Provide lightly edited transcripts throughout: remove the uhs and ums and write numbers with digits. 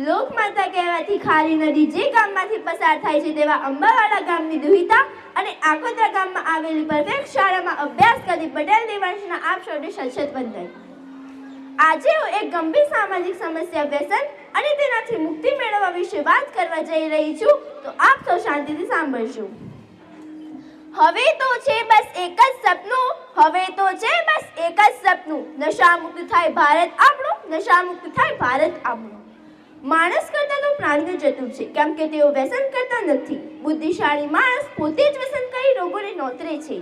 લોકમાતા કહેવાતી ખારી નદી જે ગામમાંથી પસાર થાય છે તેવા અંબાવાડા ગામની દુહિતા અને આકોત્રા ગામમાં આવેલી પરફેક્ટ શાળામાં અભ્યાસ કરી પટેલ દેવાંશના આપ સૌને સચેત વંદન। આજે હું એક ગંભીર સામાજિક સમસ્યા વ્યસન અને તેનાથી મુક્તિ મેળવવા વિશે વાત કરવા જઈ રહી છું, તો આપ સૌ શાંતિથી સાંભળજો। હવે તો છે બસ એક જ સપનું, હવે તો છે બસ એક જ સપનું, નશા મુક્ત થાય ભારત આપણું, નશા મુક્ત થાય ભારત આપણું। માણસ કરતા તો પ્રાણીઓ જતું છે, કેમ કે તેઓ વ્યસન કરતા નથી। બુદ્ધિશાળી માણસ પોતે જ વ્યસન કરી રોગોને નોતરે છે।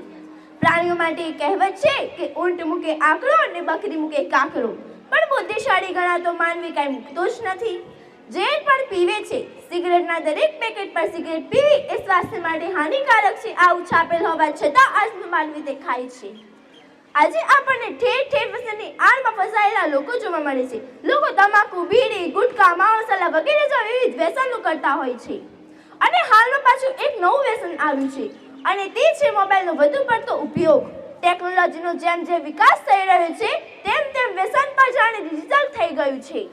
પ્રાણીઓ માટે એક કહેવત છે કે ઊંટ મૂકે આંકડો અને બકરી મૂકે કાકડો, પણ બુદ્ધિશાળી ગણાતો માનવી કાંઈ મૂકતો જ નથી। જે પણ પીવે છે, સિગરેટના દરેક પેકેટ પર સિગરેટ પીવી એ સ્વાસ્થ્ય માટે હાનિકારક છે આવું છાપેલ હોવા છતાં આજનો માનવી તે ખાય છે। આજે આપણને ઠેર ઠેર વ્યસનની આડમાં ફસાયેલા લોકો જોવા મળે છે। લોકો તમાકુ, બીડી, ગુટકા, માવા મસાલા વગેરે જેવા વિવિધ વ્યસનો કરતા હોય છે। અને હાલમાં પાછું એક નવું વ્યસન આવ્યું છે, અને તે છે મોબાઈલનો વધુ પડતો ઉપયોગ। ટેકનોલોજીનો જેમ જેમ વિકાસ થઈ રહ્યો છે તેમ તેમ વ્યસન પણ જાણે ડિજિટલ થઈ ગયું છે।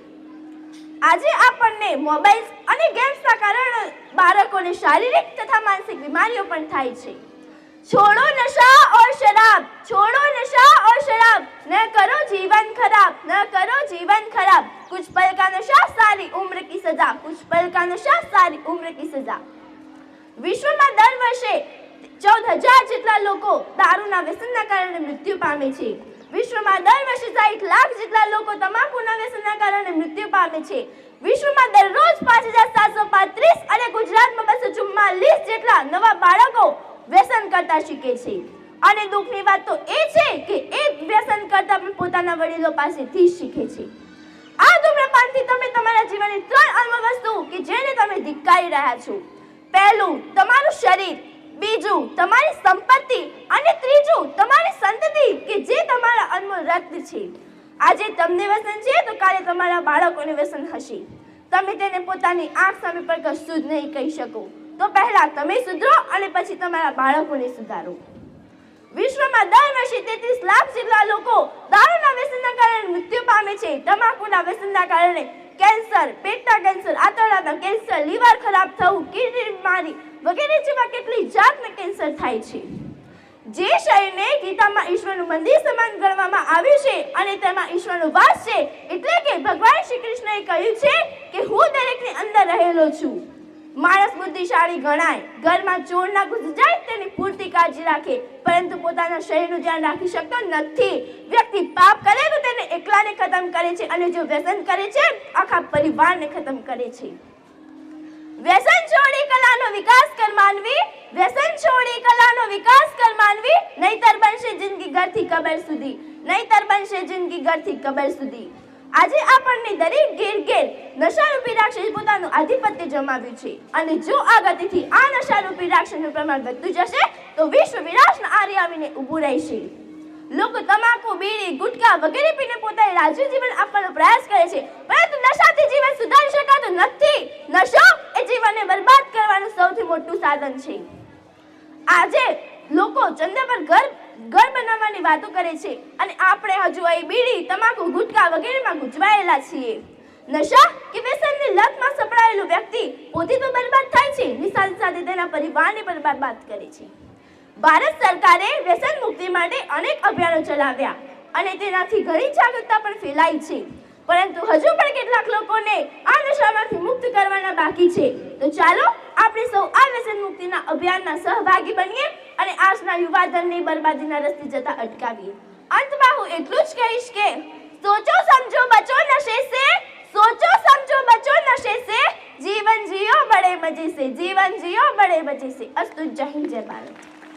આજે આપણને મોબાઈલ અને ગેમ્સના કારણે બાળકોને શારીરિક તથા માનસિક બીમારીઓ પણ થાય છે। छोड़ो नशा और शराब, छोड़ो नशा और शराब, न करो जीवन खराब, न करो जीवन खराब, कुछ पल का नशा सारी उम्र की सजा, कुछ पल का नशा सारी उम्र की सजा। વિશ્વમાં દર વર્ષે 14,000 જેટલા લોકો દારૂના વ્યસનના કારણે મૃત્યુ પામે છે। વિશ્વમાં દર વર્ષે 60 લાખ જેટલા લોકો તમાકુના વ્યસનના કારણે મૃત્યુ પામે છે। વિશ્વમાં દરરોજ 5,735 અને ગુજરાતમાં 244 જેટલા નવા બાળકો વ્યસન કરતા શીખે છે। અને દુઃખની વાત તો એ છે કે એ વ્યસન કરતા પણ પોતાના વડીલો પાસેથી શીખે છે। આ ધૂમ્રપાનથી તમે તમારા જીવનની 3 અનમોલ વસ્તુ કે જેને તમે ધિક્કારી રહ્યા છો। પહેલું, તમારું શરીર; બીજું, તમારી સંપત્તિ; અને ત્રીજું, તમારી સંતતિ કે જે તમારા અનમોલ રત્ન છે। આજે તમને વ્યસન છે તો કાલે તમારા બાળકોને વ્યસન હશે। તમે તેને પોતાની આંખ સામે પર કશું જ નહીં કહી શકો, તો પહેલા તમે સુધરો અને પછી તમારા બાળકોને સુધારો। વિશ્વમાં દર વર્ષે 33 લાખ જેટલા લોકો દારૂના વ્યસનના કારણે મૃત્યુ પામે છે। તમાકુના વ્યસનના કારણે કેન્સર, પેટના કેન્સર, આંતરડાના કેન્સર, લીવર ખરાબ થવું, કિડની બીમારી વગેરે જેવા કેટલી જાતના કેન્સર થાય છે। જે શરીરને ગીતામાં ઈશ્વરનું મંદિર સમાન ગણવામાં આવ્યું છે અને તેમાં ઈશ્વરનો વાસ છે, એટલે કે ભગવાન શ્રી કૃષ્ણએ કહ્યું છે કે હું દરેકની અંદર રહેલો છું। માણસ બુદ્ધિશાળી ગણાય, ઘરમાં ચોર ના ઘૂસી જાય તેની પૂરતી કાળજી રાખે, પરંતુ પોતાના શરીરનું ધ્યાન રાખી શકતો નથી। વ્યક્તિ પાપ કરે તો તેને એકલાને ખતમ કરે છે, અને જો વ્યસન કરે છે આખા પરિવારને ખતમ કરે છે। વ્યસન છોડી કલાનો વિકાસ કર માનવી, વ્યસન છોડી કલાનો વિકાસ કર માનવી, નહીતર બનશે જિંદગી ઘરથી કબર સુધી, નહીતર બનશે જિંદગી ઘરથી કબર સુધી। આજે આપણને દરેક ઘેર નશારૂપી રાક્ષસે પોતાનું આધિપત્ય જમાવ્યું છે, અને જો આ ગતિથી આ નશારૂપી રાક્ષસનું પ્રમાણ વધતું જશે તો વિશ્વ વિનાશના આરે આવીને ઊભું રહેશે। લોકો તમાકુ, બીડી, ગુટકા વગેરે પીને પોતાને રાજવી જીવન આપવાનો પ્રયાસ કરે છે, પરંતુ નશાથી જીવન સુધારી શકાતું નથી। નશો એ જીવનને બરબાદ કરવાનું સૌથી મોટું સાધન છે। આજે લોકો ચંદ્ર પર ઘર બનાવવાની વાતો કરે છે, અને આપણે હજુ અહીં બીડી, તમાકુ, ગુટકા વગેરેમાં ગૂંચવાયેલા છીએ। નશા કે વ્યસનની લતમાં સપડાયેલો વ્યક્તિ પોતે તો બરબાદ થાય છે, ની સાથે સાથે તેના પરિવારને પણ બરબાદ કરે છે। ભારત સરકારે વ્યસન મુક્તિ માટે અનેક અભિયાનો ચલાવ્યા અને તેનાથી ઘણી જાગૃતતા પણ ફેલાઈ છે, પરંતુ હજુ પણ કેટલાક લોકોને આ નશામાંથી મુક્ત કરવાના બાકી છે। તો ચાલો આપણે સૌ આ વ્યસન મુક્તિના અભિયાનના સહભાગી બનીએ અને આજના યુવાધનને બરબાદીના રસ્તે જતા અટકાવીએ। અંતમાં હું એટલું જ કહીશ કે सोचो समझो बचो नशे से, सोचो समझो बचो नशे से, जीवन जियो बड़े मजे से, जीवन जियो बड़े मजे से। अस्तु, जय हिंद, जय भारत।